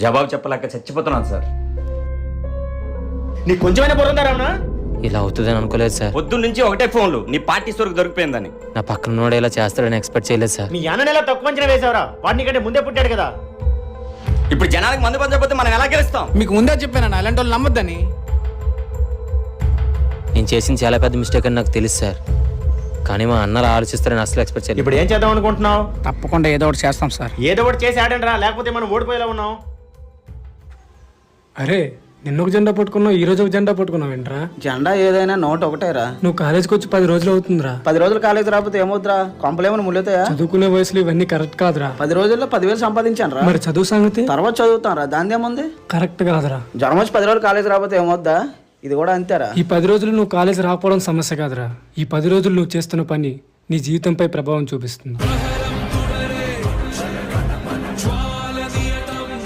జవాబు చెప్పలేక చచ్చిపోతున్నాను సార్. నీకు కొంచెమైనా బుర్రందా రావణ? ఇలా అవుతుందని అనుకోలేదు సార్. పొద్దున్న నుంచి ఒకటే ఫోన్లు నీ పార్టీ స్టోర్కి దొరికిపోయిందని. నా పక్కన ఉన్నోడు ఇలా చేస్తాడని ఎక్స్పెక్ట్ చేయలేదు సార్. మీ అన్నని ఎలా తక్కువ అంచనా వేసావరా? వాడిని కంటే ముందే పుట్టాడు కదా. ఇప్పుడు జనానికి మందు పంచకపోతే మనం ఎలా గెలుస్తాం? మీకు ముందే చెప్పాను అలాంటి వాళ్ళు నమ్మొద్దని. నేను చేసిన చాలా పెద్ద మిస్టేక్ అని నాకు తెలుసు సార్, కానీ మా అన్నలు ఆలోచిస్తారని అసలు ఎక్స్పెక్ట్ చేయలేదు. ఇప్పుడు ఏం చేద్దాం అనుకుంటున్నావు? తప్పకుండా ఏదో ఒకటి చేస్తాం సార్. ఏదో ఒకటి చేసి ఆడండి రా, లేకపోతే మనం ఓడిపోయేలా ఉన్నాం. అరే నిన్న ఒక జెండా పట్టుకున్నావు, ఈ రోజు ఒక జెండా పట్టుకున్నావు ఏంట్రా? జెండా ఏదైనా నోట్ ఒకటేరా. నువ్వు కాలేజ్కి వచ్చి 10 రోజులు అవుతుందిరా. 10 రోజులు కాలేజ్ రాకపోతే ఏమవుతురా? కొంపలేమని ముళ్ళుతాయా? చదువుకునే వయసులో ఇవన్నీ కరెక్ట్ కాదురా. 10 రోజుల్లో 10,000 సంపాదించాను రా. మరి చదువు సంగతి తర్వాత చదువుతాం రా, దాని ఏముంది? కరెక్ట్ కాదురా. జ్వరం వచ్చి 10 రోజులు కాలేజ్ రాకపోతే ఏమవుద్దా? ఇది కూడా అంతేరా. ఈ 10 రోజులు నువ్వు కాలేజ్ రాకపోవడం సమస్య కాదురా. ఈ 10 రోజులు నువ్వు చేస్తున్న పని నీ జీవితంపై ప్రభావం చూపిస్తుంది.